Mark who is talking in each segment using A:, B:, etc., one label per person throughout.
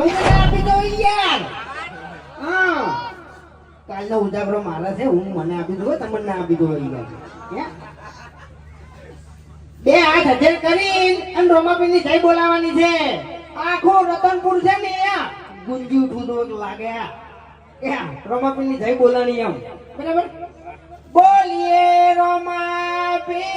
A: હું મને આપી દો યાર. હા કાલનો ઉજાગરો મારા છે, હું મને આપી દો, તમને ના આપી દો યાર. બે હાથ હજાર કરી અને રોમાપીની જય બોલાવાની છે. આખું રતનપુર છે ને ગુંજી ઉઠવું તો લાગે. રોમાપીની જય બોલાની એમ બરાબર. બોલીએ રોમાપી.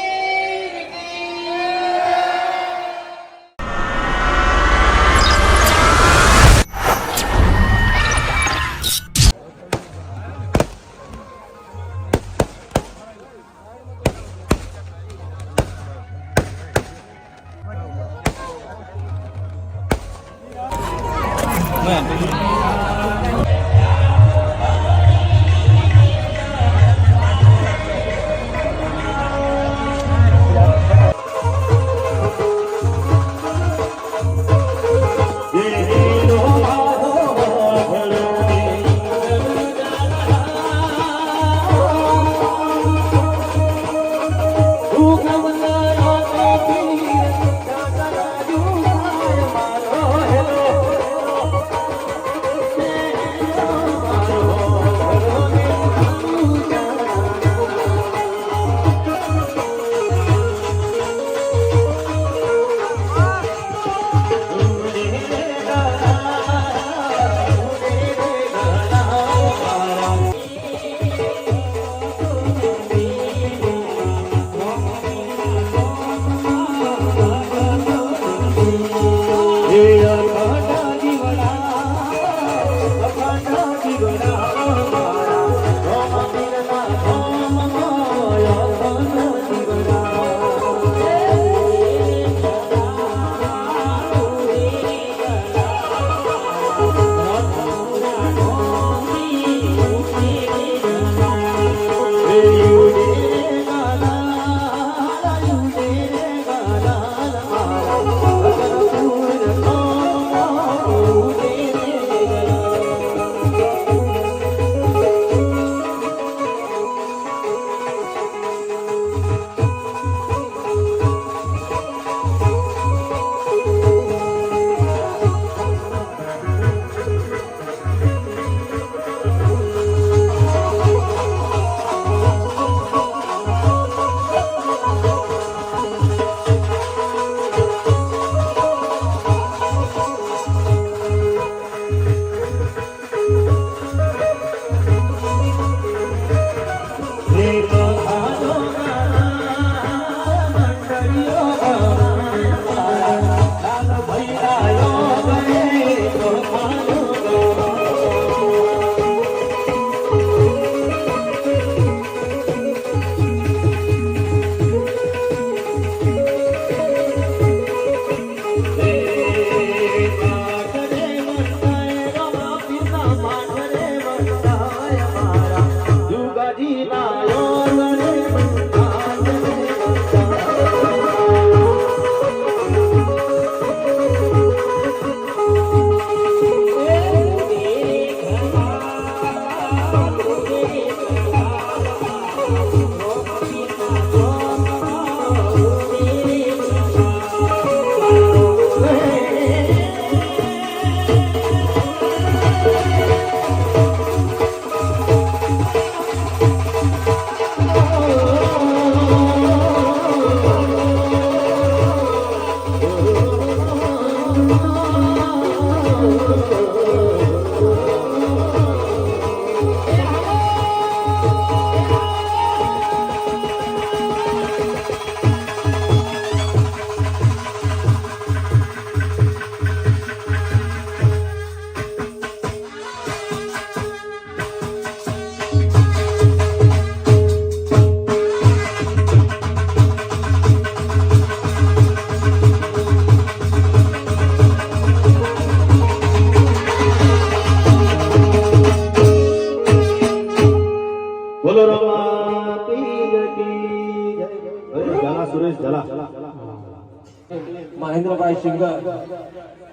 B: મહેન્દ્રભાઈ સિંગર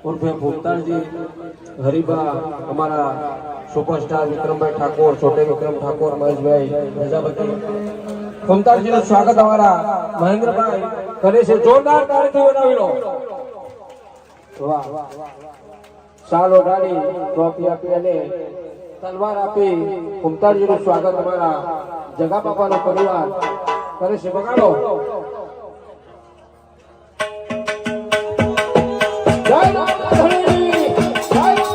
B: ઉર્ફે ભૂપતાનજી હરિભા, અમારા સુપરસ્ટાર વિક્રમભાઈ ઠાકોર, છોટે વિક્રમ ઠાકોર, મહેશભાઈ પ્રજાપતિ, ભૂપતાનજીનું સ્વાગત અમારા મહેન્દ્રભાઈ કરે છે. જોરદાર તાળીથી વધાવી લો. વાહ શાલ ઓઢાડી ટ્રોફી આપી અને તલવાર આપી ફૂમતાજીનું સ્વાગત અમારા જગા બાપાનો પરિવાર કરે છે. બગાડો જય રામાધણી, જય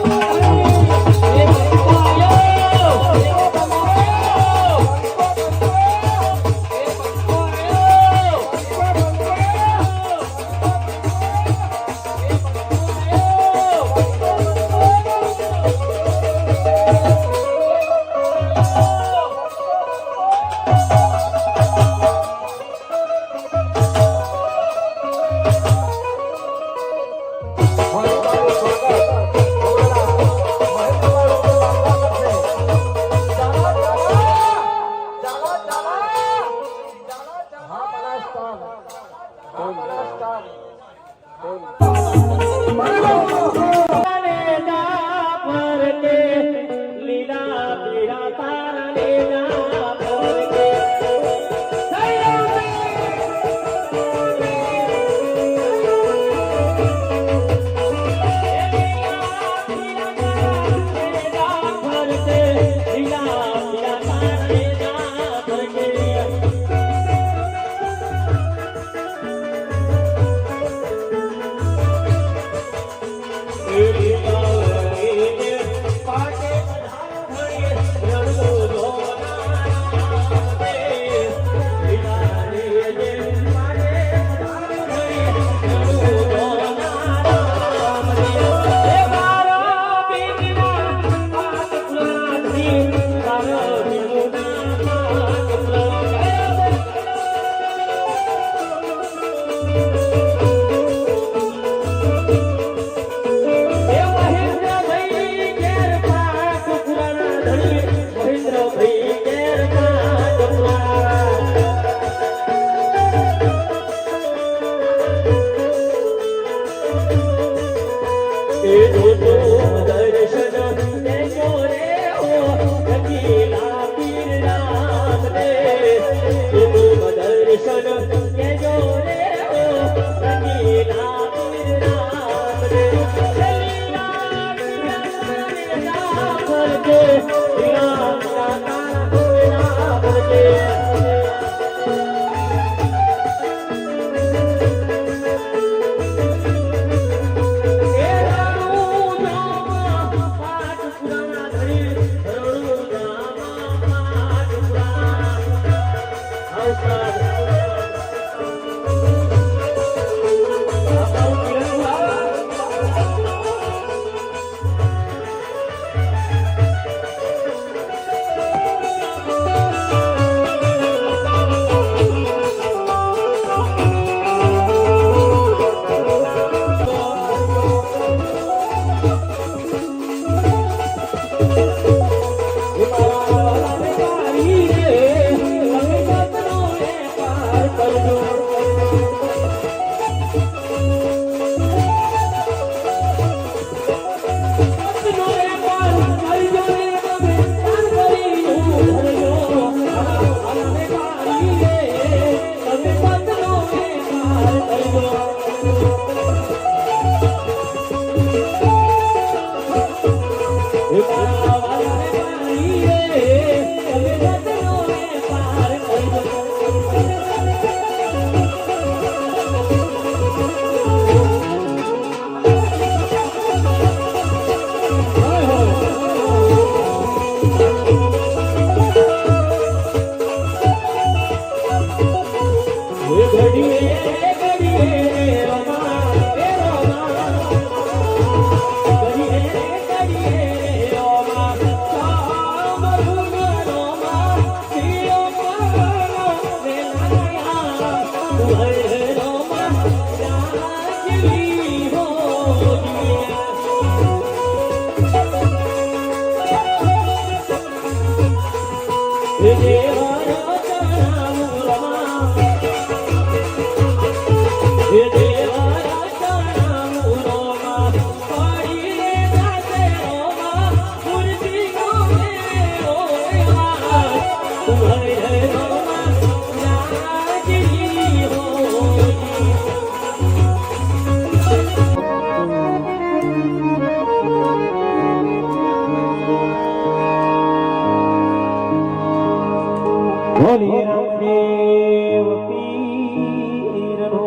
C: રામદેવ પીરનો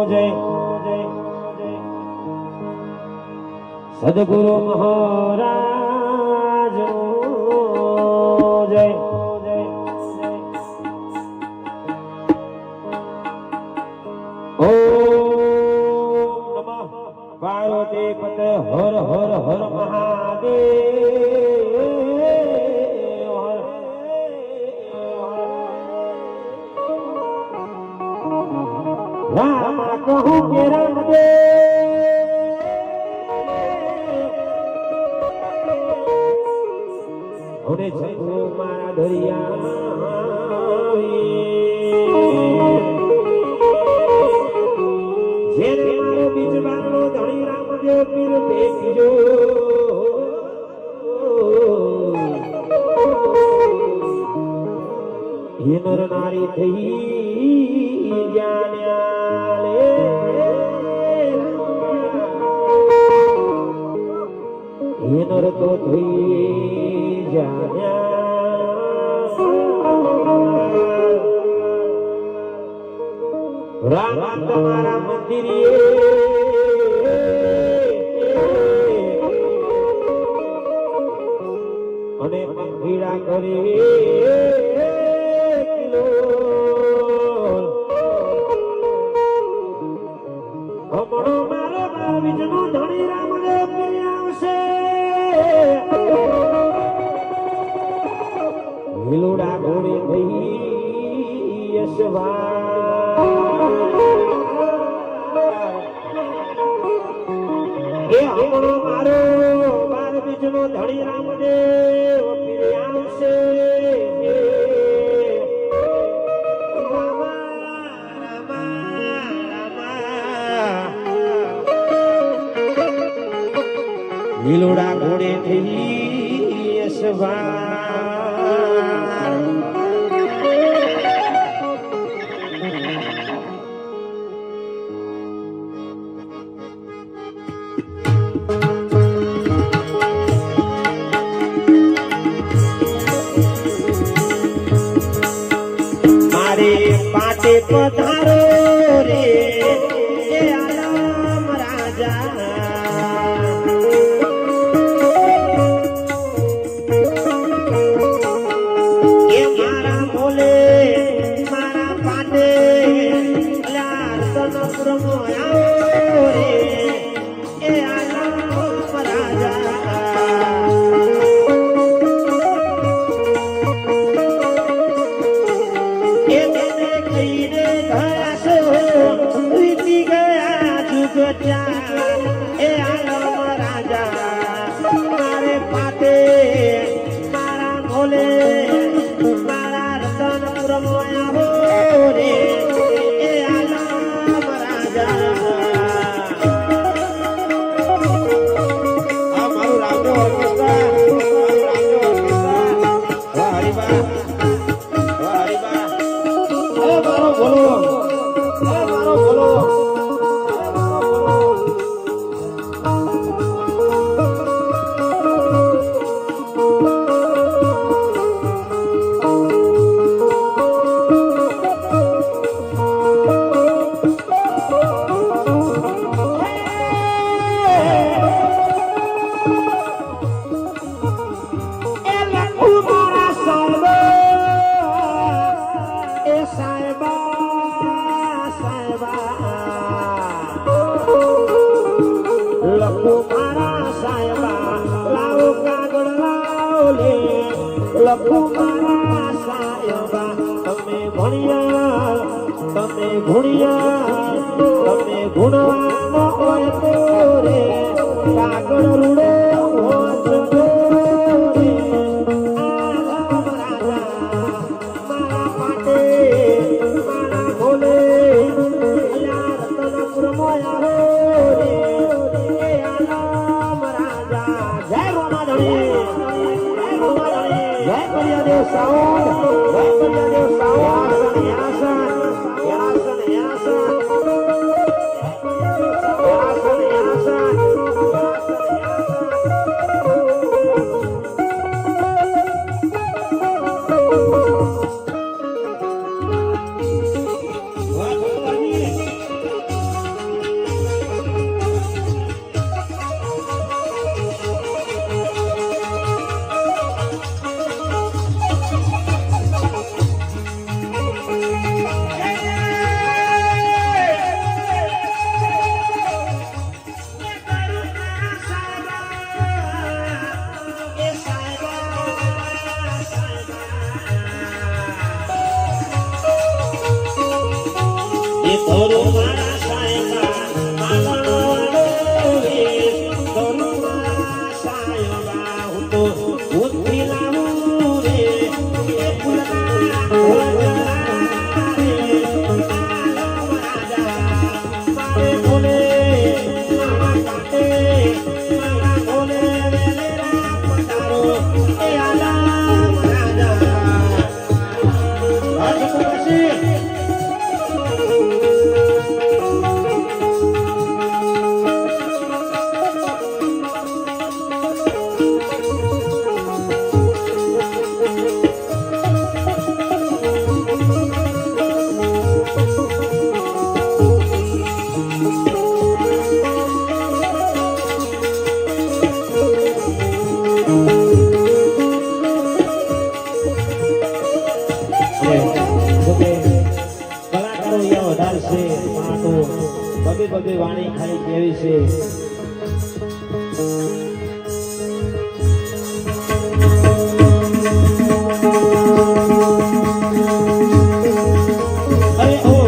C: જય સદગુરુ મહારાજ જય ઓમ નમઃ પાર્વતી પતે હર હર હર મહાદેવ રામા કહું કે રામદેવ અને છંગો મારા દરિયા જેને મારો બીજ બારનો ધણી રામદેવ પીર બેસીજો હે નર નારી થઈ જાણ્યા લે હે નર તો થઈ જાણ્યા રામ તમારા મંદિરે અને પંખીડા કરે હમણો મારો બીજનો ધણી રામદેવ પીર આવશે લીલુડા ઘોડે થઈ યશવા એ હમણો મારો બાર બીજનો ધણી રામદેવ પીર આવશે લીલોડા ઘોડે થઈ યશવાર મારે પાટે પધારો રે એ આલમ રાજા એ ધોરું મારા સાયબા માલણો રે ધોરું મારા સાયબા હું તો ભૂતથી લાવું રે એ ફૂલના મારે બોલે મારા કાટે મારા બોલે વેલેરા પટારો એ આલામ રાજા રાજકુમારજી કલાકારો અહીંયા વધારે છે પણ તો બબે વાણી ખાલી કેવી છે અરે ઓ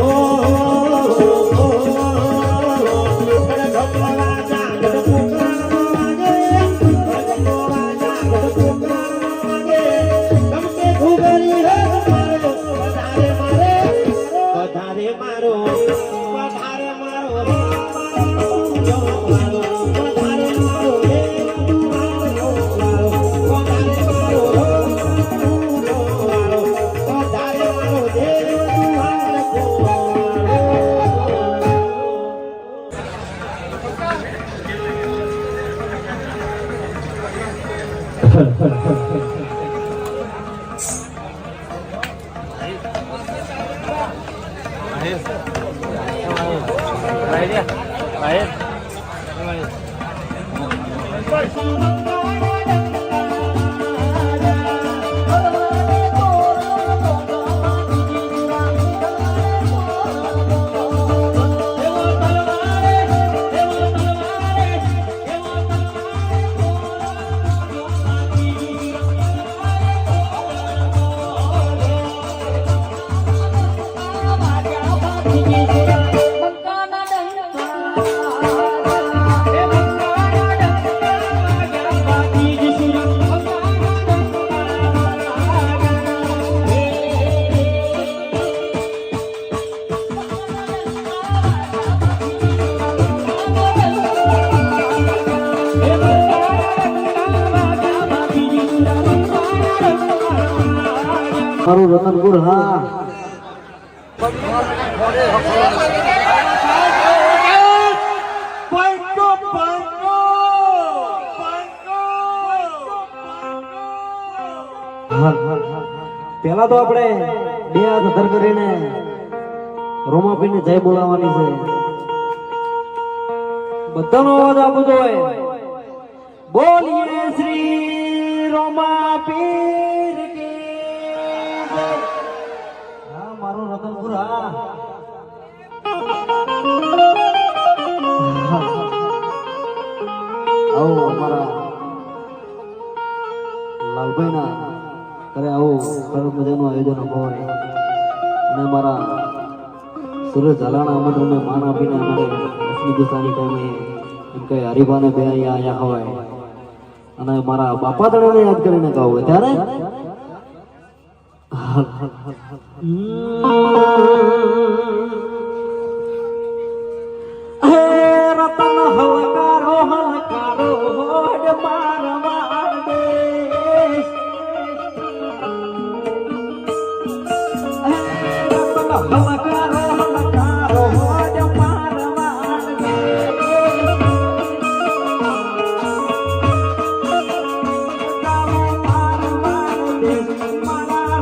A: મારું રતનપુર હા પેલા તો આપણે બે હાથ ધર કરીને રોમાપીને જય બોલાવવાની છે બધાનો અવાજ આપવો જોઈએ બોલીએ શ્રી રોમાપીર કી જય હા મારું રતનપુર હા આવો અમારા લાલભાઈ ના કરે આવું સરસ મજાનું આયોજન હોય અને અમારા સુરત ઝાલાના આમંત્રણને માન આપીને અમારે હિન્દુસ્તાની ટાઈમે એમ કઈ હરિભાને બે અહીંયા આવ્યા હોય અને મારા બાપા તળાને યાદ કરીને કહું હોય ત્યારે રતન હલકારો હલકારો હોડ મારવા દેશ રતન હલકારો હલકારો હોડ મારવા દેશ મારા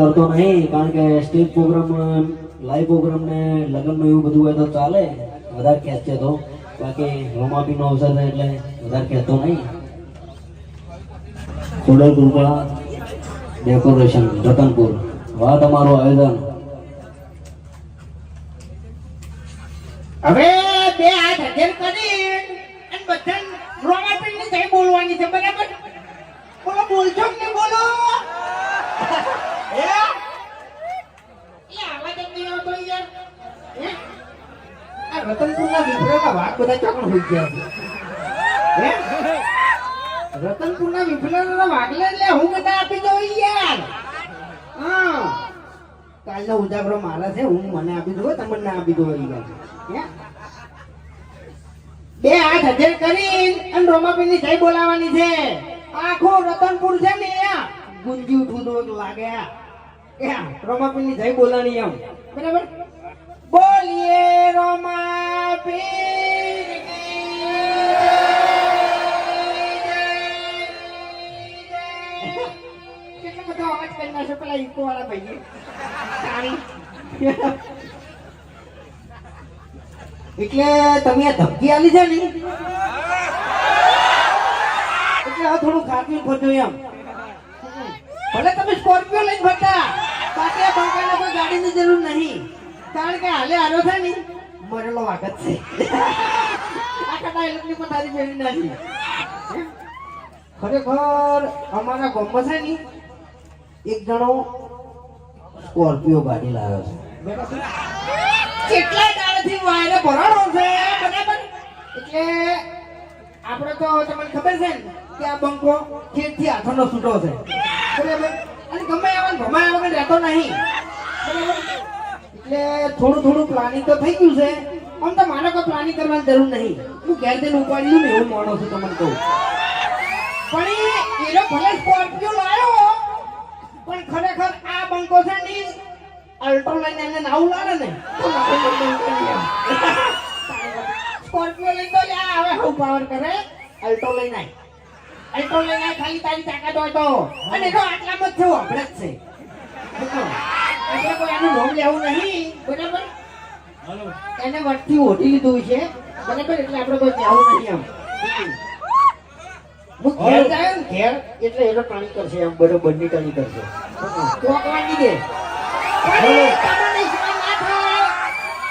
D: કરતો નહીં, કારણ કે સ્ટેજ પ્રોગ્રામ, લાઈવ પ્રોગ્રામ ને લગ્નમાં એવું બધું હોય તો ચાલે, વધારે ખેંચે તો. બાકી રોમાપીનો અવસર છે એટલે વધારે ખેંચતો નહીં. સોડલ કૃપા ડેકોરેશન રતનપુર, વાહ તમારું આયોજન.
A: હવે બે હાથ હજર કરી અને બધા રોમાપીની જય બોલવાની છે, બરાબર? બોલો, બોલશો કે નહીં બોલો? રતનપુરના વિફરેલા વાઘ બધા ચોકણ હોઈ ગયા છે. રતનપુરના વિફરેલા વાઘલે એટલે હું બધા આપી દઉં યાર. હા, કાલનો ઉજાગરો મારા છે, હું મને આપી દઉં, તમને ના આપી દઉં. બે હાથ હજર કરી અને રોમાપીની જય બોલાવાની છે. આખું રતનપુર છે ને ગુંજી ઉઠવું લાગે. રોમાપીની જય બોલાની એમ, બરાબર? બોલીએ રોમાપીર કેટલો બધો અવાજ કરી નાખ્યો પેલા ઈકો વાળા ભાઈએ. એટલે તમે આ ધમકી આલી છે ને એટલે હવે થોડું ખાતું ફરજો એમ. ભલે તમે સ્કોર્પિયો લઈને ફરતા, બાકી આ બંકાને કોઈ ગાડીની જરૂર નહીં, કારણ કે હાલે હારો છે ને મરેલો વાગત છે. આખા ડાયલોગની પણ તારી ફેરી નથી. ખરેખર અમારા ગામમાં છે ને એક જણો સ્કોર્પિયો ગાડી લાવ્યો છે, બરાબર? કેટલા દાડાથી વાયરે ભરાણો છે, બરાબર? એટલે આપણે તો તમને ખબર છે ને કે આ બંકો ખેતથી હાથોનો છૂટો છે, બરાબર? અને ગમે આવવાનું ગમાયા વગર રહેતો નહીં, બરાબર? એટલે થોડું થોડું પ્લાનિંગ તો થઈ ગયું છે. આમ તો મારે કોઈ પ્લાનિંગ કરવાની જરૂર નહીં. હું ઘેર જઈને ઉપાડી લઉં ને એવું માણસ છું તમને કહું. પણ એનો ભલે સ્કોર્પિયો લાવ્યો પણ ખરેખર આ બંકો છે ને અલ્ટો લઈને એને નાવું લાવે ને તો મારે બંકો ઉપાડી એમ. સ્કોર્પિયો લઈને તો લ્યા હવે હું પાવર કરે અલ્ટો લઈને આય. અલ્ટો લઈને આય ખાલી તારી તાકાત હોય તો. અને જો આટલામાં જ છે અભડે જ છે. એટલે કોઈ એનું નામ લેવું નહીં બરાબર. એને વટથી ઓઢી લીધું છે બરાબર. એટલે આપણે કોઈ કહેવું નહીં એમ. હું ઘેર જાય ને ઘેર એટલે એનો ટણી કરશે એમ બરોબર ની ટણી કરશે. ચોકવાની દે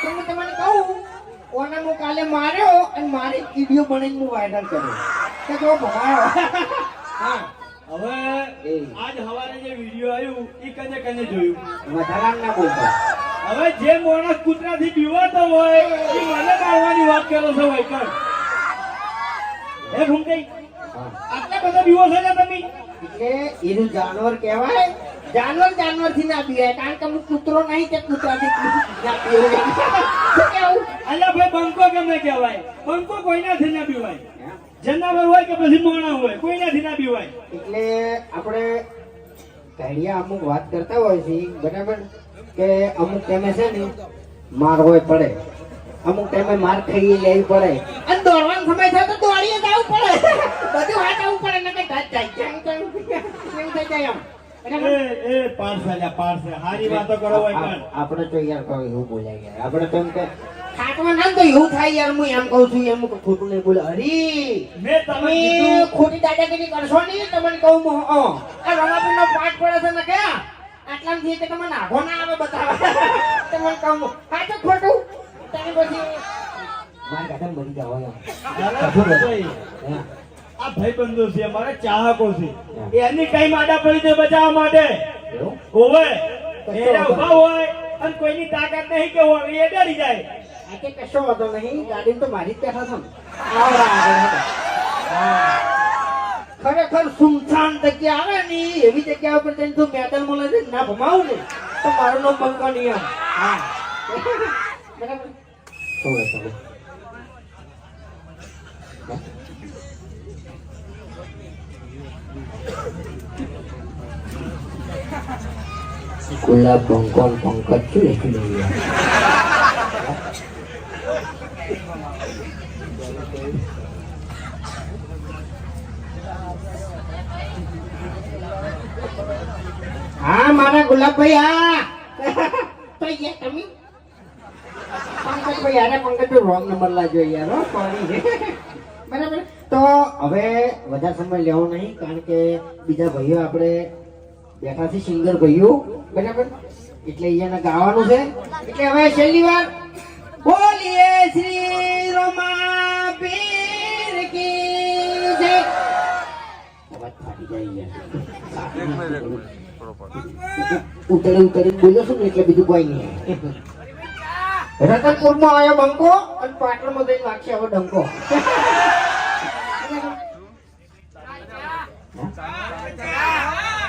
A: તમને તમને કહું ઓને હું કાલે માર્યો અને મારી વિડીયો બનાવીને હું વાયરલ કર્યો કે જો ભમાયો. હા
C: હવે આજ હવારે જે વિડિયો આવ્યું ઈ કને કને જોયું?
A: વધારાનું ના બોલતો.
C: હવે જે માણસ કૂતરાથી બીવાતો હોય એ મને મારવાની વાત કરો છો વૈકર. હે ભૂમકઈ આટલા બધા બીવો છો ને તમે?
A: એટલે એનું જાનવર કહેવાય. જાનવર થી ના પીવાય કારણ કે હું કૂતરો નહીં કે કૂતરાથી ના પીવાય. શું કેવું?
C: અલ્યા ભાઈ બંકો કેમ કહેવાય? બંકો કોઈનાથી ના બીવાય. જનાવર હોય કે પછી માણસ હોય કોઈનાથી ના બીવાય.
A: એટલે આપણે ઘડિયા અમુક વાત કરતા હોય છે બરાબર કે અમુક ટાઈમે છે ને માર હોય પડે, અમુક ટાઈમે માર ખાઈ લેવી પડે અને દોડવાનો સમય થાય તો દોડીએ જવું પડે. બધું વાત આવવું પડે ને કે ઘાટ જાય એવું થઈ જાય એમ.
C: એ પાર્સલ હારી વાતો કરો વૈકર.
A: આપણે તો યાર કહો એવું બોલાય યાર. આપણે તો એમ કે ખાટમાં ના તો એવું થાય યાર. હું એમ કહું છું એમ ખોટું નહીં બોલે. હરી
C: મેં તમે
A: તમે
C: કીધું
A: ખોટી દાદાગીરી કરશો નહીં. તમને કહું હું આ રમાપીરનો પાઠ પડે છે ને કે આટલામાંથી કે તમને નાખો ના આવે બતાવે. તમને કહું આ તો ખોટું તને પછી મારી કાકા મરી જાવ એમ.
C: ભાઈ, આ ભાઈબંધો છે અમારા ચાહકો છે. એની ટાઈમ આડા પડી દે બચાવવા માટે
A: એવું?
C: હોવે એના ઉભા હોય અને કોઈની તાકાત નહીં કે હોય એ ડરી જાય.
A: આ કે કશો વાંધો નહીં. ગાડી તો મારી જ બેઠા છો ને. આવડા આગળ હતા. હા. ખરેખર સુમસાન જગ્યા આવે ને એવી જગ્યા ઉપર જઈને તું મેદાન મળે છે ના ભમાવું ને તો મારું નામ બંકો નહીં એમ. હા બરાબર. થોડે થોડે ગુલાબ બંકો પંકજ શું લખી લઈએ. હા મારા ગુલાબભાઈ હા તો યાર તમે પંકજભાઈ યાર પંકજ રોંગ નંબર લાગ્યો યાર. સોરી. બરાબર. તો હવે વધારે સમય લેવો નહીં કારણ કે બીજા ભાઈઓ આપણે બેઠા છે સિંગર ભાઈઓ બરાબર એટલે અહીંયા ગાવાનું છે. એટલે હવે છેલ્લી વાર બોલીએ શ્રી રમાપીર કી જય. અવાજ ફાટી જાય યાર. ઉતરી બોલ્યો છું ને એટલે બીજું કોઈ નહીં. રતનપુરમાં આવ્યો બંકો અને પાટણમાં જઈને વાગશે હવે ડંકો.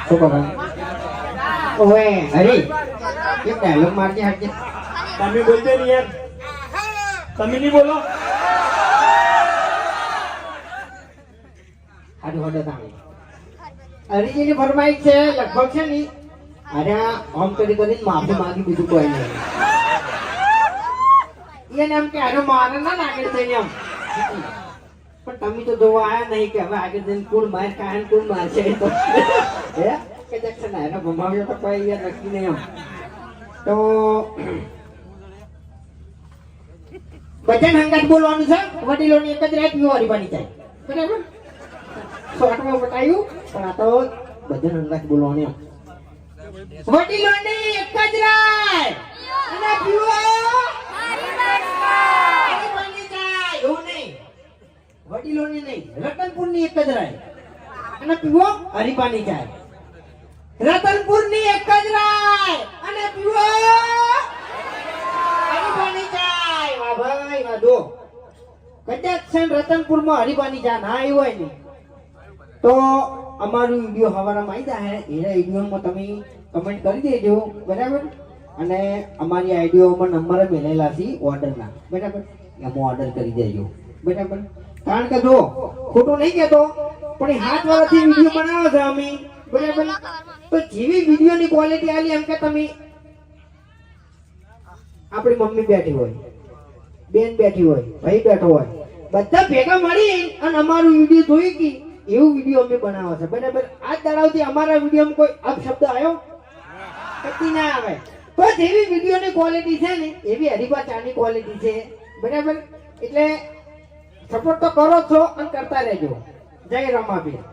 A: શું કરો? ઓએ હરી એક ડાયલોગ મારજે હાજે.
C: તમે બોલજો ને યાર. તમે નહીં બોલો.
A: હાડો હાડો તાણી હરીજીની ફરમાઈશ છે લગભગ છે ને અરે આમ કરી કરીને માફી માંગી બીજું કોઈ નહીં. એને એમ કે અરે મારે ના આગળ થઈને એમ. પણ તમે તો જોવા આયા નહીં કે હવે આગળ જઈને કોણ માર ખાય ને કોણ મારશે તો હે કે જક્ષણ એને ભમાવ્યો તો કોઈ યાર નક્કી નહીં એમ. તો ભજન હંગાત બોલવાનું છે. વડીલોની એક જ રાત પીવો હરીબાની જાય બરાબર. શોર્ટમાં બતાવ્યું પણ આ તો ભજન હંગાત બોલવાનું એમ. વડીલોની એક જ રાત અને પીવો હરીબાની જાય એવું નહીં. વડીલોની નહીં રતનપુરની એક જ રાત અને પીવો હરીબાની જાય. રતનપુરની એક જ રાત અને પીવો હરીબાની જાય. વાહ ભાઈ વાહ. દો કદાચ છે રતનપુરમાં હરીબાની જા ના આવી હોય ને તો અમારું વિડીયો હવારામાં આવી જાય. એના વિડીયોમાં તમે કમેન્ટ કરી દેજો બરાબર. અને અમારી આઈડીઓમાં નંબર મેલેલા છે ઓર્ડરના, બરાબર? એમાં ઓર્ડર કરી દેજો, બરાબર? કારણ કે જો ખોટું નહીં કહેતો, પણ એ 7 વર્ષથી વિડીયો બનાવો છો અમે, બરાબર? તો જેવી વિડીયોની ક્વોલિટી આલી એમ કે તમે આપણી મમ્મી બેઠી હોય, બેન બેઠી હોય, ભાઈ બેઠો હોય, બધા ભેગા મળી અને અમારું વિડીયો જોઈ કે એવું વિડીયો અમે બનાવો છે, બરાબર? આજ દાડાવથી અમારા વિડીયોમાં કોઈ અપશબ્દ આવ્યો કદી ના આવે. તો જેવી વિડીયોની ક્વોલિટી છે ને એવી હરીફા ચાની ક્વોલિટી છે, બરાબર? એટલે સપોર્ટ તો કરો છો અને કરતા રહેજો. જય રમાબી.